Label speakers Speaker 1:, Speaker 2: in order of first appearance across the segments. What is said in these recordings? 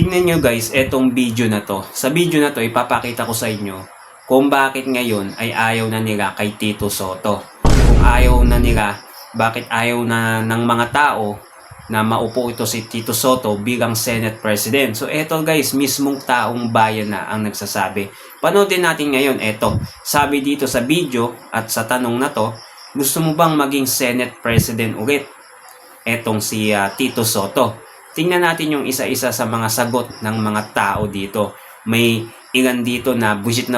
Speaker 1: Tingnan nyo guys, etong video na to. Sa video na to, ipapakita ko sa inyo kung bakit ngayon ay ayaw na nila kay Tito Sotto. Kung ayaw na nila, bakit ayaw na ng mga tao na maupo ito si Tito Sotto bilang Senate President. So eto guys, mismong taong bayan na ang nagsasabi. Panoodin natin ngayon, eto. Sabi dito sa video at sa tanong na to, gusto mo bang maging Senate President ulit? Etong si Tito Sotto. Tingnan natin yung isa-isa sa mga sagot ng mga tao dito. May ilan dito na buwisit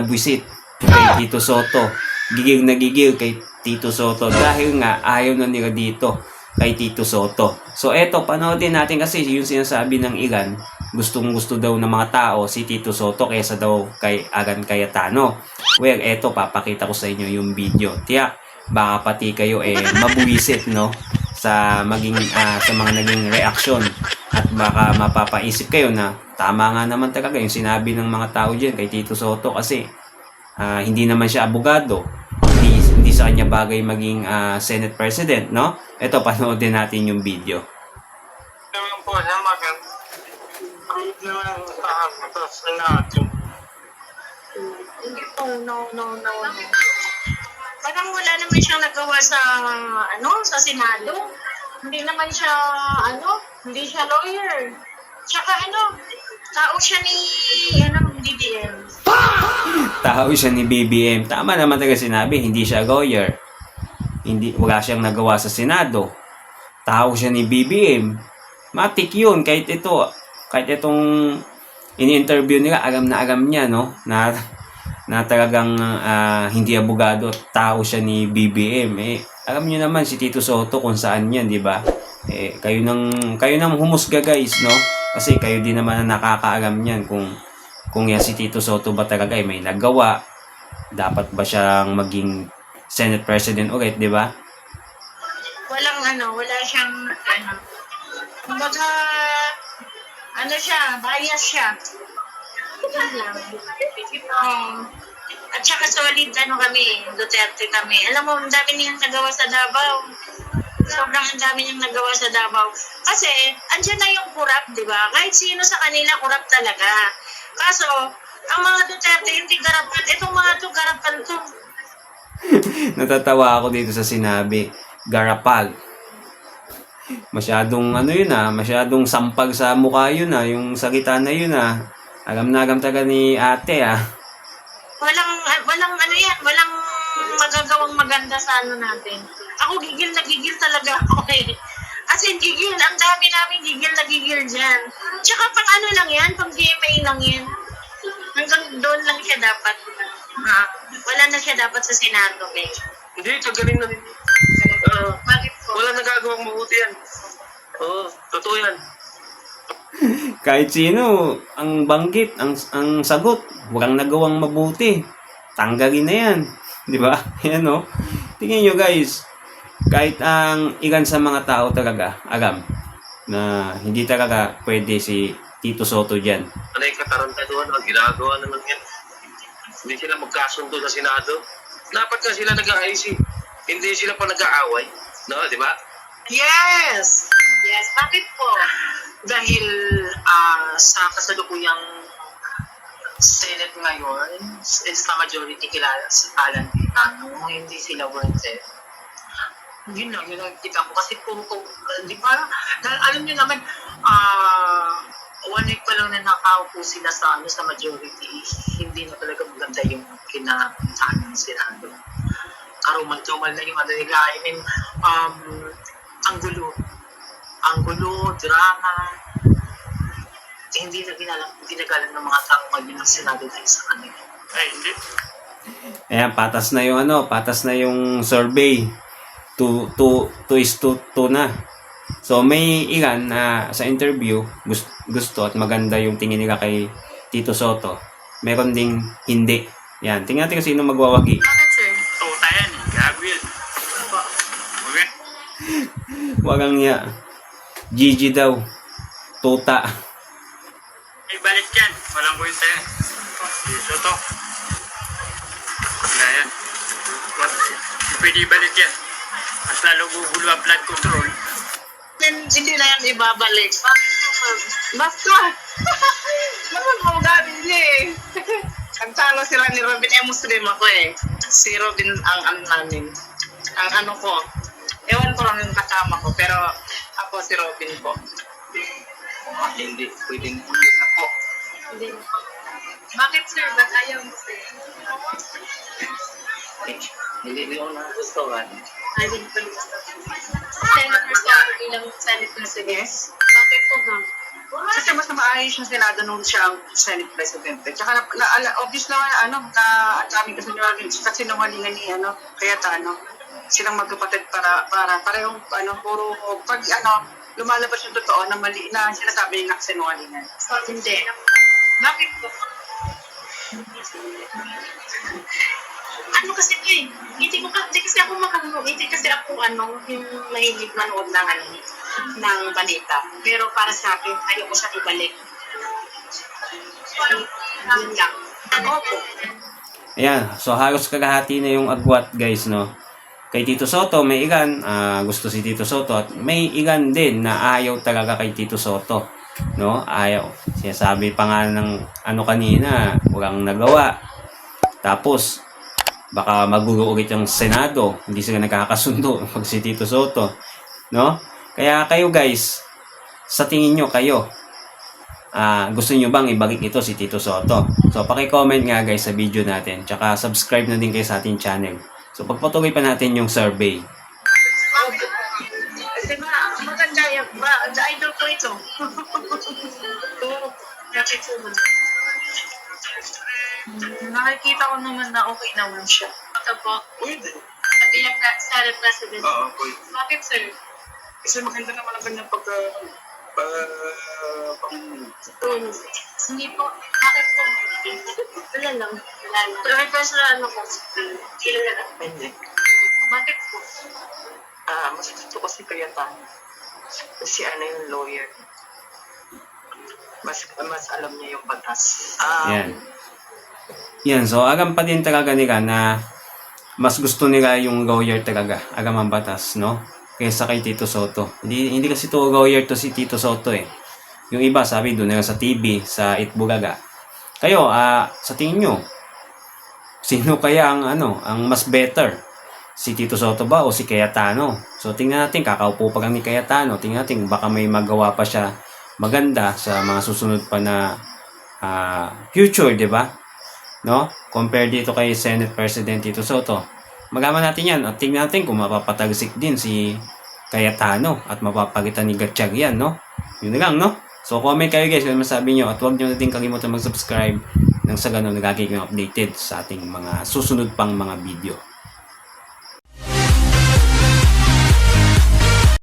Speaker 1: kay Tito Sotto. Gigil na gigil kay Tito Sotto dahil nga ayaw na nila dito kay Tito Sotto. So eto, panoodin natin kasi yung sinasabi ng ilan, gustong-gusto daw ng mga tao si Tito Sotto kaysa daw kay Agan Cayetano. Well, eto, papakita ko sa inyo yung video. Tiyak, baka pati kayo mabuwisit, no? Sa mga naging reaksyon at baka mapapaisip kayo na tama nga naman talaga yung sinabi ng mga tao dyan kay Tito Sotto kasi hindi naman siya abogado, hindi sa kanya bagay maging Senate President, no? Ito, panoodin natin yung video.
Speaker 2: Naman po sa magan, kahit naman tapos na natin.
Speaker 3: Hindi po, no. Parang wala naman siyang nagawa sa Senado. Hindi naman siya, hindi siya lawyer. Tsaka tao siya ni, BBM.
Speaker 1: Tao siya ni BBM. Tama naman talaga sinabi, hindi siya lawyer. Wala siyang nagawa sa Senado. Tao siya ni BBM. Matik yun, kahit itong ini-interview nila, alam niya, no? Na talagang hindi abogado, tao siya ni BBM. Alam niyo naman si Tito Sotto kung saan yan, di ba? Kayo nang humusga guys, no? Kasi kayo din naman na nakakaalam niyan kung yan si Tito Sotto ba talaga may nagawa. Dapat ba siyang maging Senate President ulit, di ba?
Speaker 3: Wala siyang, kumbaga, bias siya. At saka solid kami, Duterte kami. Alam mo, ang dami niyang nagawa sa Davao. Sobrang ang dami niyang nagawa sa Davao. Kasi, andyan na yung kurap, di ba? Kahit sino sa kanila, kurap talaga. Kaso, ang mga Duterte, hindi garapan. Itong mga to, garapan to.
Speaker 1: Natatawa ako dito sa sinabi, garapag. Masyadong masyadong sampag sa mukha yun yung salita na yun Alam talaga ni ate
Speaker 3: Walang magagawang maganda sa natin. Ako gigil na gigil talaga ako As in, gigil. Ang dami namin gigil na gigil dyan. Tsaka pang lang yan, pang GMA lang yan. Hanggang doon lang siya dapat. Wala na siya dapat sa Senado,
Speaker 2: Hindi, kagaling na rin.
Speaker 3: Bakit po?
Speaker 2: Wala nagagawang mabuti yan. Oo, totoo yan.
Speaker 1: Kahit sino ang banggit, ang sagot, walang nagawang mabuti. Tanggalin na yan. Di ba? Ayan o. Tingnan nyo guys. Kahit ang ilan sa mga tao talaga, alam na hindi talaga pwede si Tito Sotto dyan.
Speaker 2: Ano yung katarantaduhan? Ginagawa naman yan. Hindi sila magkasundo sa Senado. Dapat nga sila nag-IC. Hindi sila pa nag-aaway. No, di ba?
Speaker 3: Yes! Bakit po?
Speaker 4: Dahil sa kasalukuyang Senate ngayon, sa majority kilala si Alan Cayetano, hindi sila worth it. Yun lang kita ko. Kasi di ba, alam niyo naman, 1 week pa lang na nakaupo sila sa majority, hindi na talaga maganda yung kinapuntahan ng Senado. Karumal-tumal na yung nila. I mean, ang gulo, drama, hindi nagalang ng mga tao ngayon ng Senado dahil sa kanila.
Speaker 2: Ay, hindi.
Speaker 1: Ayan, patas na yung survey. 2:2 na. So may ilan na sa interview gusto at maganda yung tingin nila kay Tito Sotto. Meron ding hindi. Yan, tingnan natin kung sino magwawagi.
Speaker 3: Bakit, sir?
Speaker 2: Tuta yan. Gago yan. Okay?
Speaker 1: Wagang niya. Gigi daw. Tuta.
Speaker 2: May balik yan. Walang kwenta yan. Dito to. Wala yan. Pwede balik yan. Mas lalo gugulo ang blood control.
Speaker 4: Hindi na yan ibabalik. Bakit
Speaker 3: Basta.
Speaker 4: Naman mo gabi niya eh. Nagtalo sila ni Robin. Muslim ako eh. Si Robin ang ano namin. Ang ano ko. Ewan ko lang yung kasama ko. Pero ako si Robin po.
Speaker 2: Hindi, pwedeng
Speaker 4: Ako.
Speaker 3: Bakit sir? Ba't ayaw mo sir?
Speaker 2: hindi mo nagustuhan.
Speaker 3: I mean, Senator sa bilang Senate President. Bakit po ma'am?
Speaker 4: Kasi mas maayos yung Senado nung siya ang Senate President. Tsaka obvious naman na ang daming kasinungalingan ni Cayetano. Silang magkapatid para parehong puro pag lumalabas yung totoo na mali na sinasabi niya kasinungalingan.
Speaker 3: Hindi. Bakit po? Ano kasi ito eh, hindi kasi ako yung mahilig manood ng balita. Pero para sa akin, ayoko siya ibalik. Yun lang. Opo.
Speaker 1: Ayan, so halos kalahati na yung agwat guys, no? Kay Tito Soto, may ilan, gusto si Tito Soto at may ilan din na ayaw talaga kay Tito Soto, no? Ayaw. Sinasabi pa nga ng kanina, walang nagawa. Tapos, baka magulo ulit yung Senado, hindi sila nakakasundo pag si Tito Soto, no? Kaya kayo guys, sa tingin nyo kayo, gusto nyo bang ibalik ito si Tito Soto? So, paki-comment nga guys sa video natin. Tsaka subscribe na din kayo sa ating channel. So, pagpatuloy pa natin yung survey.
Speaker 3: Kasi maganda yan. Idol ko ito. Bakit po man?
Speaker 4: Nakikita ko naman na okay naman siya.
Speaker 3: Ito po.
Speaker 2: Pwede.
Speaker 3: Sa bilang Senate President.
Speaker 2: Oo, pwede.
Speaker 3: Bakit sir?
Speaker 4: Kasi maganda naman ang kanyang
Speaker 3: Hindi po. Bakit po? Wala lang. Pero may personal ko. Kailan na
Speaker 4: Hindi.
Speaker 3: Bakit po?
Speaker 4: Mas gusto ko si Cayetano. Kasi yung lawyer. Mas alam niya yung batas.
Speaker 1: Yan. Yan, so agam pa din talaga nila na mas gusto nila yung lawyer talaga, agam ang batas, no? Kaysa kay Tito Soto. Hindi kasi to lawyer to si Tito Soto eh. Yung iba sabi doon nila sa TV, sa Itbulaga. Kayo, sa tingin nyo, sino kaya ang mas better? Si Tito Soto ba o si Cayetano? So tingnan natin, kakaupo pa lang ni Cayetano. Tingnan natin baka may magawa pa siya maganda sa mga susunod pa na future, di ba? No? Compare dito kay Senate President Tito Soto. Magaman natin yan at tingnan natin kung mapapatagsik din si Cayetano at mapapalitan ni Gatchalian, no? Yun lang, no? So, comment kayo guys kung masabi nyo at huwag nyo na din kalimutan mag-subscribe nang sa ganun nagagiging updated sa ating mga susunod pang mga video.